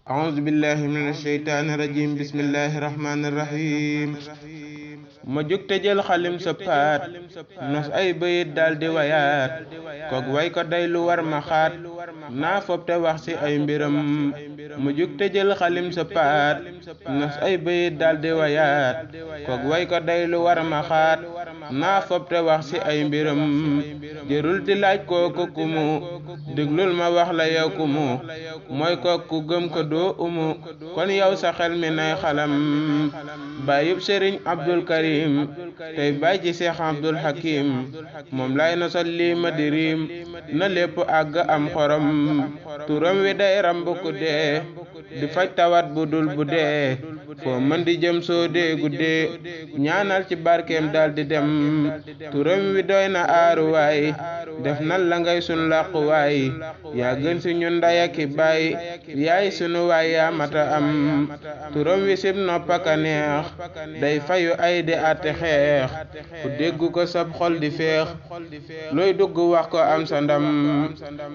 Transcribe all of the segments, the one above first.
أعوذ بالله من الشيطان الرجيم بسم الله الرحمن الرحيم ma jóg te jël xalim sa paat nos ay bayit daldi wayaat kook way ko day lu war ma xaat naa fob te wax ci ay mbiram ma jóg te jël xalim sa paat nos ay bayit daldi wayaat kook way ko day lu war ma xaat naa fob te wax ci ay mbiram jërul di laaj kooku kumu déglul ma wax la yow kumu mooy kooku gëm ko doo umu kon yow sa xel mi nay xalam baayub Sëriñ Abdul Karim tey baay ci Seex Abdul Hakim moom lay na sol lii ma di riim na lépp àgg am xorom turam wi day ramb ku dee di faj tawat bu dul bu dee foo mën di jëm soo dee guddee ñaanal ci barkeem daldi dem turam wi doy na aaruwaay def nan la ngay sun làquwaay yaa gën ci ñun nday ak baay yaay sunu waay yaa mata am turam wi sib noppaka neex day fayu ay di àtte xeex ku dégg ko sab xol di feex looy dugg wax ko am sa ndam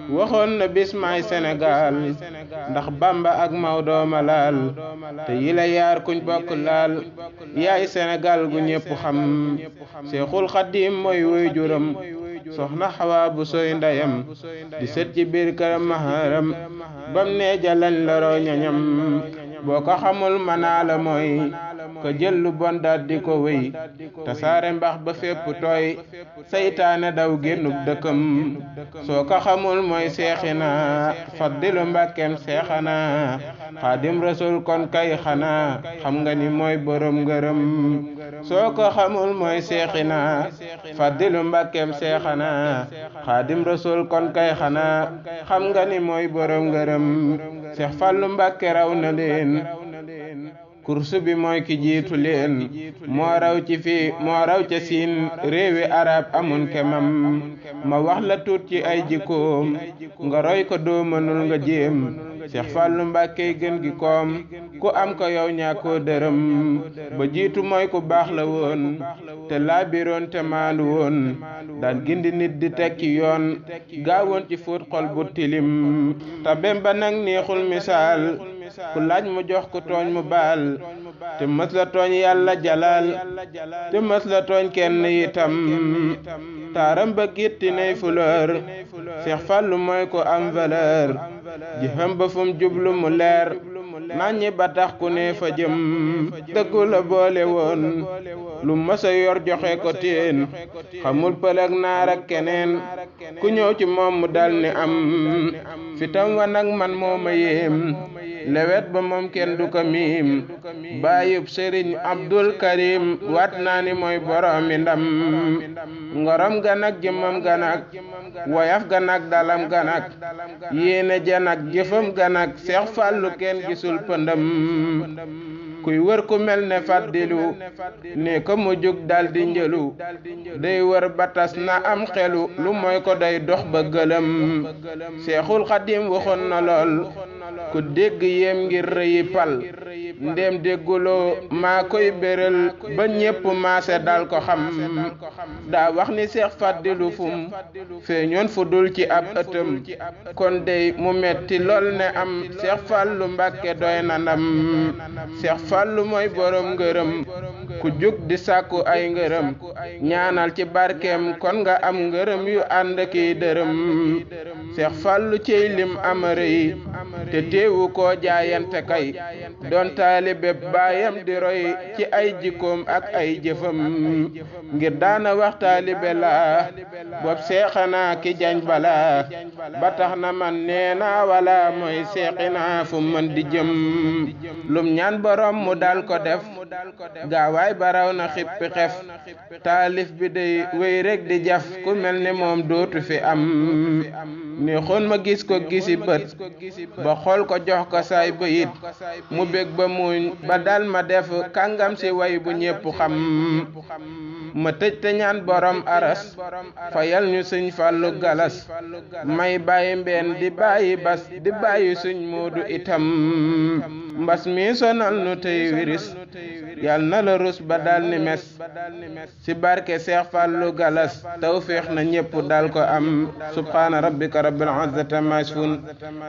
waxoon na bis maay Sénégal ndax Bamba ak Maodo ma laal te yi la yaar kuñ bokk laal yaay Sénégal gu ñépp xam Seexul Xadiim mooy woy juram soxna Xawa bu soy ndeyam di sët ci biir këram maharam bam ne jalañ loroo ñañam boo ko xamul manaa la mooy ko jël lu bon daal di ko wéy tasaare mbax ba fépp tooy saytaane daw génnub dëkkam soo ko xamul mooy seexina Faddilu Mbàkkeem seexana Xaadim Rasul kon kay xanaa xam nga ni mooy borom ngërëm soo ko xamul mooy seexina Faddilu Mbàkkeem seexana Xaadim Rasul kon kay xanaa xam nga ni mooy borom ngërëm Seex Fallu Mbàkke raw na leen kursu bi mooy ki jiitu leen moo raw ci fii moo raw ca siin réewi arab amun kemam ma wax la tuut ci ay jikkoom nga roy ko doo mënul nga jéem Seex Fallu Mbàkke gën gi koom ku am ko yow ñàkkoo dërëm ba jiitu mooy ku baax la woon te laabiroon te maandu woon daan gindi nit di tekki yoon gaawoon ci fóot xol bu tilim tabem ba nag neexul misaal ku laaj mu jox ku tooñ mu baal te mës la tooñ yàlla jalaal te mës la tooñ kenn itam taaram ba gitti nay fleur Seex Fallu mooy ko am valeur jëfam ba fum jublu mu leer naññi ba tax ku ne fa jëm dëggu la boole woon lu mësa yor joxe ko teen xamul pël ak naar ak keneen ku ñëw ci moom mu dal ni am fitam wa nag man moo ma yéem lewet ba moom kenn du ko miim baayub Sëriñ Abdul Karim waat naa ni mooy boroomi ndam ngorom ganak jëmmam ganak woyaf ganak dalam ganak yéene janak jëfam ganak Seex Fallu kenn gisul pëndam kuy wër ku mel ne Faddilu ne ko mu jóg daldi njëlu day wër batas na am xelu lu mooy ko day dox ba gëlëm Seexul Xadiim waxoon na lool ku dégg yéem ngir rëyi pal ndéem dégguloo maa koy béral ba ñépp maase dal ko xam daa wax ni Seex Faddilu fum feeñoon fu dul ci ab ëtëm kon dey mu metti lool ne am Seex Fallu Mbàkke doy na ndam Seex Fallu mooy borom ngërëm ku jug di sàkku ay ngërëm ñaanal ci barkeem kon nga am ngërëm yu ànd ki dërëm Seex Fallu ciy lim amare yi te teewu koo jaayante kay doon taalibe baayam di roy ci ay jikkoom ak ay jëfam ngir daana wax taalibe laa bopp seexanaa ki jañ balaa ba tax na man neena wala mooy seexinaa fu mën di jëm lum ñaan borom mu dal ko def gaawaay baraw na xippi xef taalif bi day wéy rek di jaf ku mel ni moom dootu fi am neexoon ma gis ko gisi bët ba xool ko jox ko say bayit mu bég ba muñ ba dal ma def kàngam si way bu ñépp xam ma tëj te ñaan borom aras fayal ñu sëñ Fallu Galas may bàyyi mbeen di bàyyi bas di bàyyi sëñ Moodu itam mbas mi sonal nu tey wiris yal na la rus ba dal ni mes ci barke Seex Fallu Galas tawfeex na ñépp dal ko am subhaana rabbika rabbil izzati amma yasifun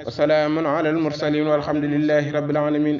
wa salaamun alal mursalin walhamdulillahi rabbil alamin.